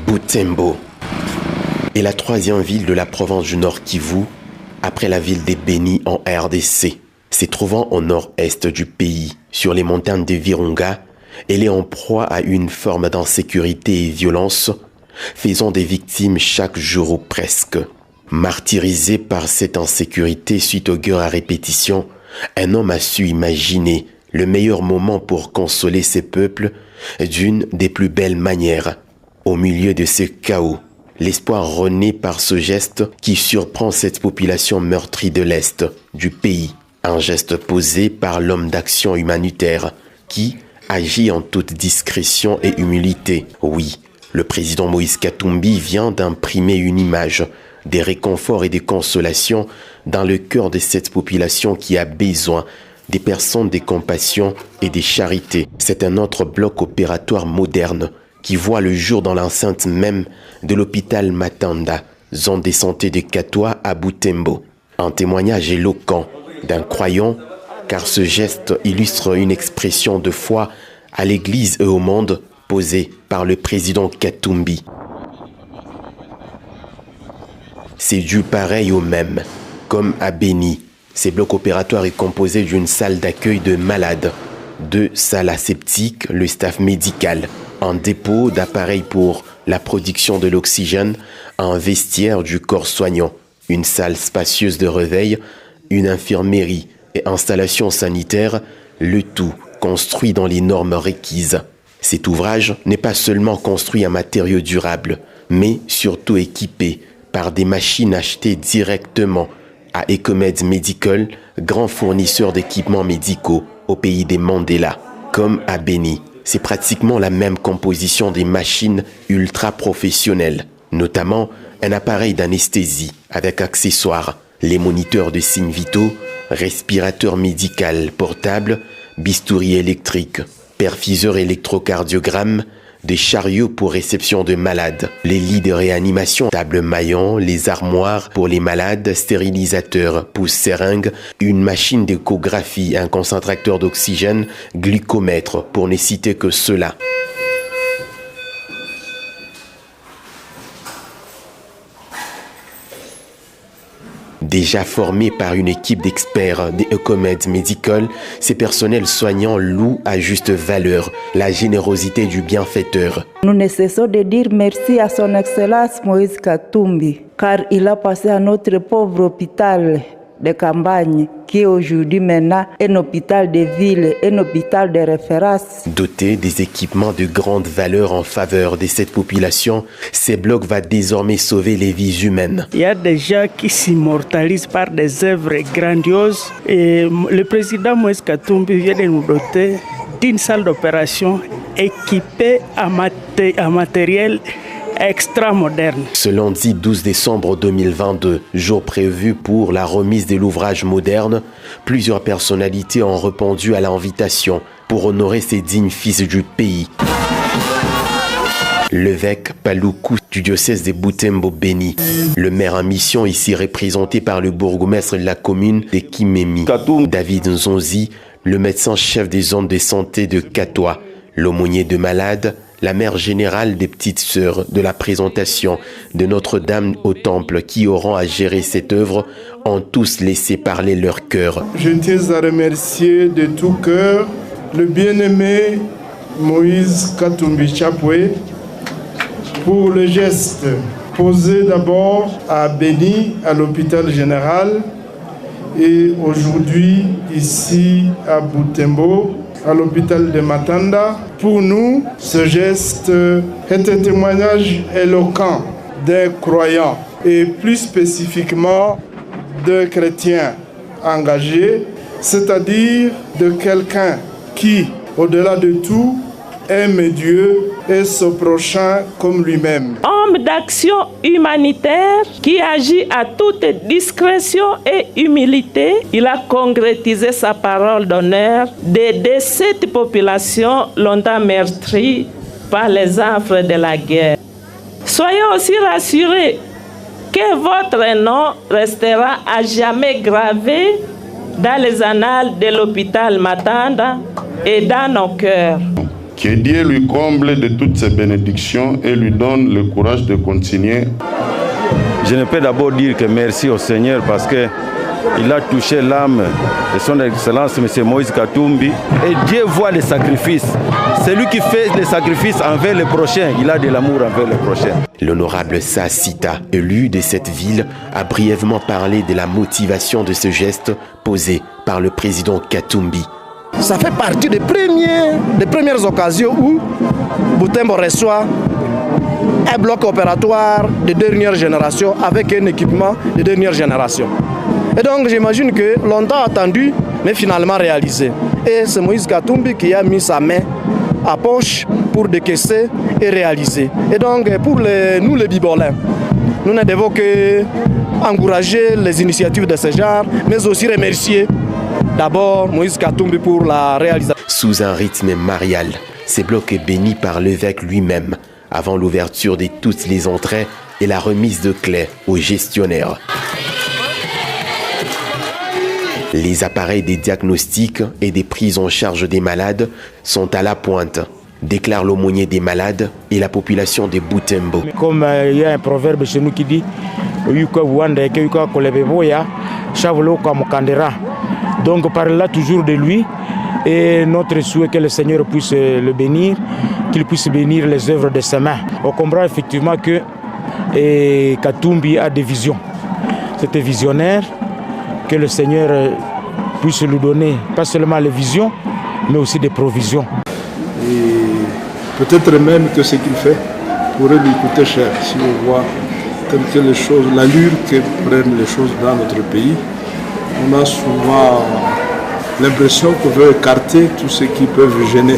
Butembo est la troisième ville de la province du Nord Kivu, après la ville de Beni en RDC. Se trouvant au nord-est du pays, sur les montagnes de Virunga, elle est en proie à une forme d'insécurité et violence, faisant des victimes chaque jour ou presque. Martyrisé par cette insécurité suite aux guerres à répétition, un homme a su imaginer le meilleur moment pour consoler ses peuples d'une des plus belles manières. Au milieu de ce chaos, l'espoir renaît par ce geste qui surprend cette population meurtrie de l'Est du pays. Un geste posé par l'homme d'action humanitaire qui agit en toute discrétion et humilité. Oui, le président Moïse Katumbi vient d'imprimer une image des réconforts et des consolations dans le cœur de cette population qui a besoin des personnes de compassion et de charité. C'est un autre bloc opératoire moderne qui voit le jour dans l'enceinte même de l'hôpital Matanda, zone de santé de Katwa à Butembo. Un témoignage éloquent d'un croyant, car ce geste illustre une expression de foi à l'Église et au monde posée par le président Katumbi. C'est du pareil au même, comme à Beni. Ce bloc opératoire est composé d'une salle d'accueil de malades, 2 salles aseptiques, le staff médical, un dépôt d'appareils pour la production de l'oxygène, un vestiaire du corps soignant, une salle spacieuse de réveil, une infirmerie et installations sanitaires, le tout construit dans les normes requises. Cet ouvrage n'est pas seulement construit en matériaux durables, mais surtout équipé par des machines achetées directement à Ecomed Medical, grand fournisseur d'équipements médicaux au pays des Mandela. Comme à Beni, c'est pratiquement la même composition des machines ultra professionnelles, notamment un appareil d'anesthésie avec accessoires, les moniteurs de signes vitaux, respirateurs médical portables, bistouri électrique, perfuseur électrocardiogramme, des chariots pour réception de malades, les lits de réanimation, tables maillants, les armoires pour les malades, stérilisateurs, pousse-seringues, une machine d'échographie, un concentrateur d'oxygène, glucomètre, pour ne citer que cela. Déjà formés par une équipe d'experts des Ecomed Medical, ces personnels soignants louent à juste valeur la générosité du bienfaiteur. Nous ne cessons de dire merci à son Excellence Moïse Katumbi, car il a passé à notre pauvre hôpital de campagne, qui est aujourd'hui maintenant un hôpital de ville, un hôpital de référence. Doté des équipements de grande valeur en faveur de cette population, ces blocs va désormais sauver les vies humaines. Il y a des gens qui s'immortalisent par des œuvres grandioses et le président Moïse Katumbi vient de nous doter d'une salle d'opération équipée à matériel extra moderne. Ce lundi 12 décembre 2022, jour prévu pour la remise de l'ouvrage moderne, plusieurs personnalités ont répondu à l'invitation pour honorer ces dignes fils du pays. L'évêque Paluku du diocèse de Butembo-Beni, le maire en mission ici représenté par le bourgmestre de la commune de Kimemi, David Nzonzi, le médecin-chef des zones de santé de Katwa, l'aumônier de malades, la mère générale des petites sœurs de la présentation de Notre-Dame au Temple qui auront à gérer cette œuvre ont tous laissé parler leur cœur. Je tiens à remercier de tout cœur le bien-aimé Moïse Katumbi Chapwe pour le geste posé d'abord à Beni, à l'hôpital général, et aujourd'hui ici à Butembo, à l'hôpital de Matanda. Pour nous, ce geste est un témoignage éloquent d'un croyant et plus spécifiquement d'un chrétien engagé, c'est-à-dire de quelqu'un qui, au-delà de tout, aime Dieu et son prochain comme lui-même. Homme d'action humanitaire qui agit à toute discrétion et humilité, il a concrétisé sa parole d'honneur d'aider cette population longtemps meurtrie par les affres de la guerre. Soyez aussi rassurés que votre nom restera à jamais gravé dans les annales de l'hôpital Matanda et dans nos cœurs. Que Dieu lui comble de toutes ses bénédictions et lui donne le courage de continuer. Je ne peux d'abord dire que merci au Seigneur parce qu'il a touché l'âme de son Excellence M. Moïse Katumbi. Et Dieu voit les sacrifices. C'est lui qui fait les sacrifices envers le prochain. Il a de l'amour envers le prochain. L'honorable Sassita, élu de cette ville, a brièvement parlé de la motivation de ce geste posé par le président Katumbi. Ça fait partie des premières occasions où Butembo reçoit un bloc opératoire de dernière génération avec un équipement de dernière génération. Et donc j'imagine que longtemps attendu, mais finalement réalisé. Et c'est Moïse Katumbi qui a mis sa main à poche pour décaisser et réaliser. Et donc pour nous les Bibolins, nous ne devons que encourager les initiatives de ce genre, mais aussi remercier d'abord Moïse Katumbi pour la réalisation. Sous un rythme marial, ces blocs est béni par l'évêque lui-même, avant l'ouverture de toutes les entrées et la remise de clés aux gestionnaires. Les appareils des diagnostics et des prises en charge des malades sont à la pointe, déclare l'aumônier des malades et la population de Butembo. Comme il y a un proverbe chez nous qui dit donc par là toujours de lui, et notre souhait que le Seigneur puisse le bénir, qu'il puisse bénir les œuvres de ses mains. On comprend effectivement que Katumbi a des visions. C'était visionnaire, que le Seigneur puisse lui donner pas seulement les visions, mais aussi des provisions. Et peut-être même que ce qu'il fait pourrait lui coûter cher si on voit telles que les choses, l'allure que prennent les choses dans notre pays. On a souvent l'impression qu'on veut écarter tout ce qui peut gêner.